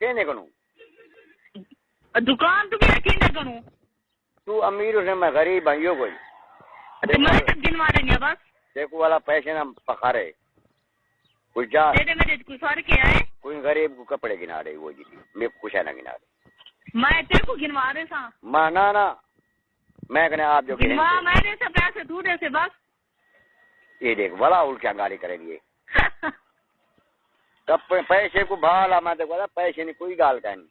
کہنے کنوں دکان تو بھی کہنے کنوں تو امیر اس نے میں غریب ہوں یوں کوئی میں تک گنوا رہی ہوں بس دیکھو والا پیسے نہ پکارے کوئی جا تیرے میرے کوئی فرق ہے کوئی غریب کو کپڑے گنا رہے وہ جی میرے کو کچھ نہ گنا رہے میں تیرے کو گنوا رہے سا ماں نہ میں کہنے آپ جو گنوا میرے سے پیسے تو دے سے بس یہ دیکھ بڑا الٹا گالی کریں گے کپڑے پیسے کو بھالا میں دیکھو پیسے نہیں کوئی گال کہیں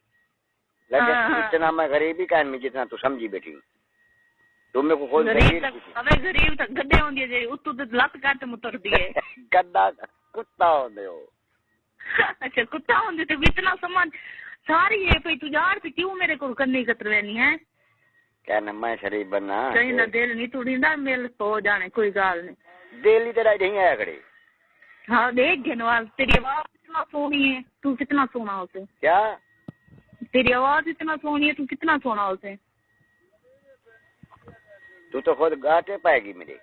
لیکن اتنا میں غریب ہی کہیں جتنا تو سمجھی بیٹھی ہوں تم میرے کو خود غریب تک گڈے ہوں گے اتو تو لت کٹ متر دیے گدا کتا ہوندے ہو اچھا کتا ہوں تو اتنا سامان ساری ہے پہ تو یار تو کیوں میرے کو کرنے کتر رہنی ہے کہنا میں شریف بننا کہیں نہ دل نہیں توڑی نہ مل ہو جانے کوئی گال نہیں دل ہی تیرا نہیں آیا کھڑے ہاں دیکھ گنوال تیری آواز کتنا سونی ہے تو کتنا سونا اسے کیا تیری آواز اتنا سونی ہے تو کتنا سونا اسے تو خود گاٹے پائے گی میرے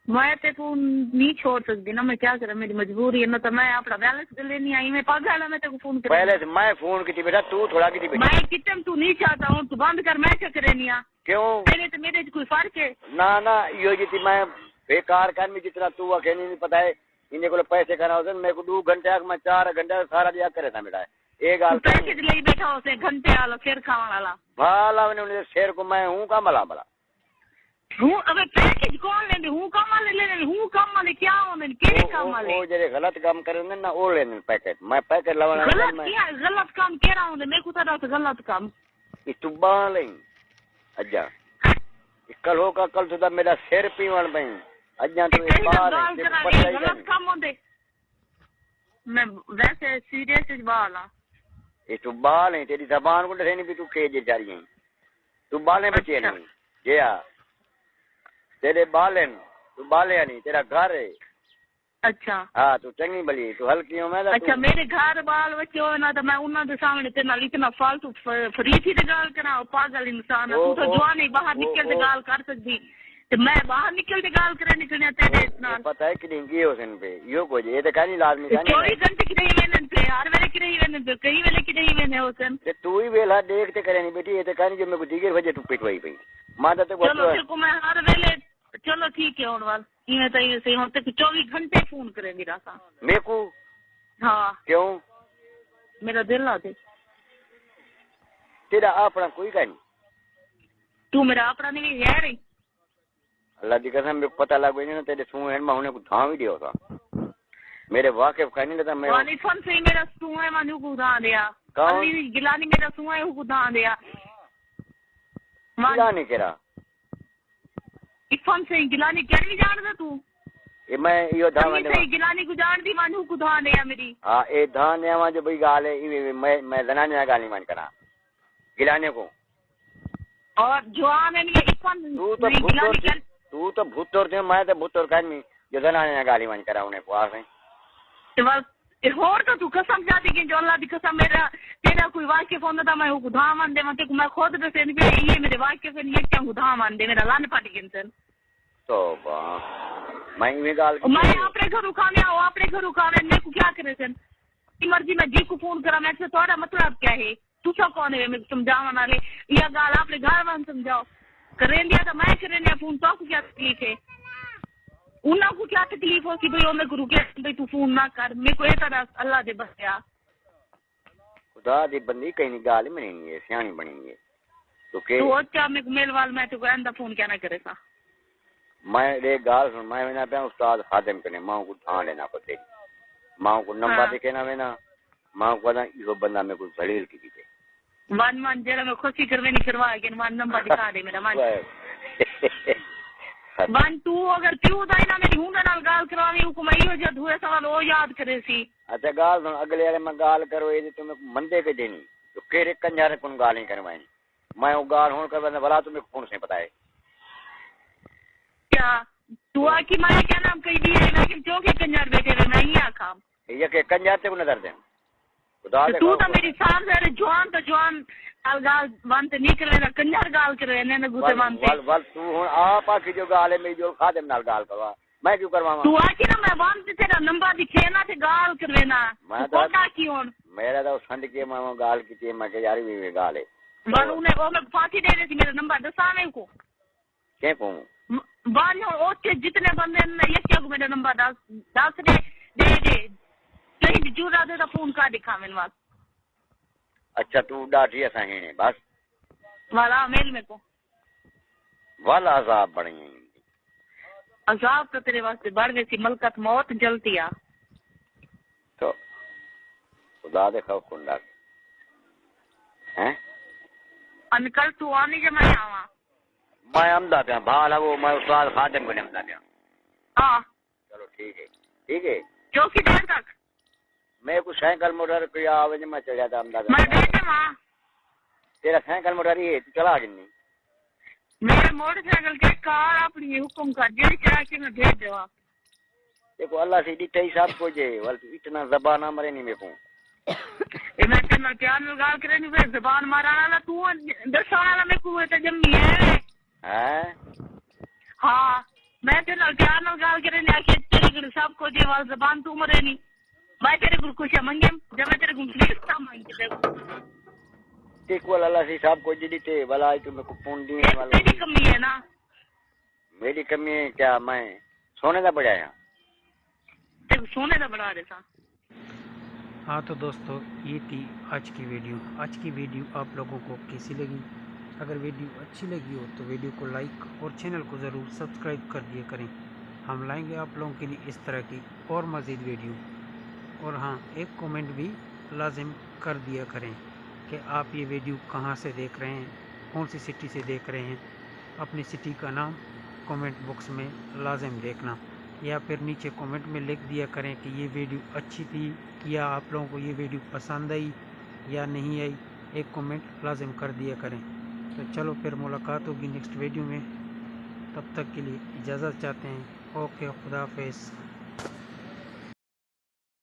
میں تے کو نہیں چھوڑ سکتی نا میں کیا کروں میری مجبوری ہے نہ تو میں اپنا بیلنس دے لینی آئی میں پاگل ہے میں تے کو فون کر پہلے سے میں فون کی تھی بیٹا تو تھوڑا کی تھی بیٹا میں کتن تو نہیں چاہتا ہوں تو بند کر میں کیا کرنی ہے کیوں پہلے تو میرے کوئی فرق ہے نہ یہ جی تھی میں بیکار کر میں جتنا تو اکیلی نہیں پتا ہے انہیں کو پیسے کرنا ہوتے میرے کو 2 گھنٹے میں 4 گھنٹے سارا دیا کرے تھا بیٹا ایک گال پیسے لے بیٹھا اسے گھنٹے والا سیر کھاون والا بھالا نے شیر کو میں ہوں کا ملا بلا ہوں ابے پیکج کون لیندے ہوں کام والے لیندے ہوں کام والے کیا ہوندے کیڑے کام والے وہ جڑے غلط کام کرندے نا او لیندے پیکٹ میں پیکٹ لوانا غلط کیا غلط کام کیڑا ہوندے میں کو تا غلط کام استبان لیں اجا کل ہو کا کل تو میرا سر پیون پئی اجا تو غلط کام ہوندے میں ویسے سیریس والا یہ تو بال ہیں تیری زبان کو ڈرے نہیں بھی تو کھے جا رہی ہیں تو بالیں بچے نہیں جیا تیرے بالیں تو بالیں نہیں تیرا گھر ہے اچھا ہاں تو چنگی بلی تو ہلکی ہوں میں اچھا میرے گھر بال بچے ہوئے نا تو میں انہوں کے سامنے تیرے نال اتنا فالتو فری تھی تے گال کراں پاگل انسان تو تو جوان ہی باہر نکل تے گال کر سکدی تے میں باہر نکل تے گال کرنے کنے تیرے نال پتہ ہے کہ نہیں گئی حسین پہ یو کو یہ تے کہیں لازمی کہیں 24 گھنٹے کی نہیں وینن تے ہر ویلے کی نہیں وینن تے کئی ویلے کی نہیں وینے حسین تے تو ہی ویلا دیکھ تے کرے نہیں بیٹی یہ تے کہیں جو میں کو دیگر وجہ تو پٹوائی پئی ماں تے چلو پھر کو میں ہر ویلے چلو ٹھیک ہے ہن وال ایویں تے صحیح ہن تے 24 گھنٹے فون کرے میرا سا میرے کو ہاں کیوں میرا دل آ دے تیرا اپنا کوئی کہیں تو میرا اپنا نہیں ہے رہی اللہ دی قسم میرے کو پتہ لگ گئی نا تیرے سوں ہیں میں ہونے کو دھاں بھی دیو تھا میرے واقف کہیں نہیں لیتا میں وانی فن سے میرا سوں ہے مانو کو دھاں دیا علی گلانی میرا سوں ہے کو دھاں دیا گلانی کرا فن سے گلانی کیا نہیں جاندا تو یہ میں یہ دھاں سے گلانی کو جان دی مانو کو دھاں دیا میری ہاں اے دھاں دیا جو بھئی گال ہے میں زنانے نہ گالی مان کرا گلانے کو اور جوان ہے یہ فن تو تو بھوتور دے میں تے بھوتور کہیں جو زنانے نہ گالی مان کرا انہیں کو آسیں تے بس اور تو قسم جاتی کہ جو اللہ دی قسم میرا تیرا کوئی واقف ہوندا تا میں کو دھاں مان دے میں خود دسے نہیں یہ میرے واقف ہے یہ کیا دھاں مان دے میرا لان پھٹ گئن توبہ میں یہ گال میں اپنے گھروں کھانے آؤ اپنے گھروں کھانے میں کو کیا کرے سن مرضی میں جی کو فون کرا میں سے تھوڑا مطلب کیا ہے تو سب کون ہے میں سمجھاون والے یہ گال اپنے گھر وان سمجھاؤ کریں دیا تو میں کریں دیا فون تو کو کیا تکلیف ہے انہاں کو کیا تکلیف ہو کہ بھئی او میں گرو کے بھئی تو فون نہ کر میں کو ایسا اللہ دے بسیا خدا دی بندی کہیں نہیں گال میں نہیں ہے سیانی بنی ہے تو کہ تو اچھا میں میل وال میں تو گندا فون کیا نہ کرے سا میں دے گال سن میں نہ پیا استاد خادم کنے ماں کو دھان لینا پتے ماں کو نمبر دے کے نہ وینا ماں کو دا یہ بندہ میں کو ذلیل کی تھی ون جڑا میں خوشی کرنے نہیں کروا کے ون نمبر دکھا دے میرا ون تو اگر کیوں دا نہ میری ہوندا نال گال کراوی حکم ایو جد ہوئے سوال او یاد کرے سی اچھا گال سن اگلے والے میں گال کرو یہ تو میں مندے کے دینی تو کیڑے کنجارے کون گال نہیں کروائیں میں او گال ہون کر بندہ بلا تمہیں کون سے پتہ ہے کیا تو کی میں کیا نام کہی دی ہے لیکن جو کہ کنجار بیٹھے ہوئے میں ہی آکھا یہ کہ کنجار تے کو نظر دیں خدا دے تو میری سام سے جوان تو جوان گال وانتے نکلے نہ کنجار گال کرے نے گوتے وانتے ول تو ہن آپ کی جو گال ہے میں جو خادم نال گال کروا میں کیوں کرواواں تو کی نا میں وانتے تیرا نمبر دکھے نا تے گال کرے نا کوٹا کی ہن میرا تو سنڈ کے میں گال کی میں کہ یار بھی گال ہے بل انہیں وہ میں پھانسی دے رہی تھی میرا نمبر دسا میں کو کیا کہوں بال اور کے جتنے بندے نے یہ کیا میرا نمبر دس دے کہیں بھی جورا دے تو فون کر دکھا میرے پاس اچھا تو ڈاٹھی اساں ہی بس والا میل میں کو والا عذاب بڑی ہیں عذاب تو تیرے واسطے بڑھ گئی سی ملکت موت جلتی آ تو خدا دے خوف کن ڈاک ہیں انکل تو آنی جب میں آواں میں امدا پیا بھالا وہ میں استاد خادم کو امدا پیا ہاں چلو ٹھیک ہے چوکی دیر تک میں کو سائیکل موٹر کوئی آوے نہیں میں چڑھا تھا امدا میں بیٹھے وہاں تیرا سائیکل موٹر ہی ہے تو چلا جنی میرے موٹر سائیکل کے کار اپنی حکم کر جیڑی چڑھا کے میں بھیج دوا دیکھو اللہ سے ڈیٹا ہی سب کچھ ہے ول تو اتنا زبان نہ مرے نہیں میں کو میں تیرے نال پیار نال گال کرے نہیں پھر زبان مارا والا تو دسا والا میں کو تے جمی ہے ہیں ہاں میں تیرے نال پیار نال گال کرے نہیں کہ تیرے کو سب کو دی وال زبان تو مرے نہیں میں تیرے کو خوش منگے جب میں تیرے کو پلیز کام مانگ کے دیکھو اللہ سے سب کچھ ڈیٹے والا تو میں کو فون دی والا تیری کمی ہے نا میری کمی ہے کیا میں سونے کا بڑھایا تیرے سونے کا بڑھا رہے تھا ہاں تو دوستو یہ تھی آج کی ویڈیو آپ لوگوں کو کیسی لگی اگر ویڈیو اچھی لگی ہو تو ویڈیو کو لائک اور چینل کو ضرور سبسکرائب کر دیا کریں ہم لائیں گے آپ لوگوں کے لیے اس طرح کی اور مزید ویڈیو اور ہاں ایک کومنٹ بھی لازم کر دیا کریں کہ آپ یہ ویڈیو کہاں سے دیکھ رہے ہیں کون سی سٹی سے دیکھ رہے ہیں اپنی سٹی کا نام کومنٹ باکس میں لازم دیکھنا یا پھر نیچے کومنٹ میں لکھ دیا کریں کہ یہ ویڈیو اچھی تھی یا آپ لوگوں کو یہ ویڈیو پسند آئی یا نہیں آئی ایک کومنٹ لازم کر دیا کریں تو چلو پھر ملاقات ہوگی نیکسٹ ویڈیو میں تب تک کے لیے اجازت چاہتے ہیں اوکے خدا حافظ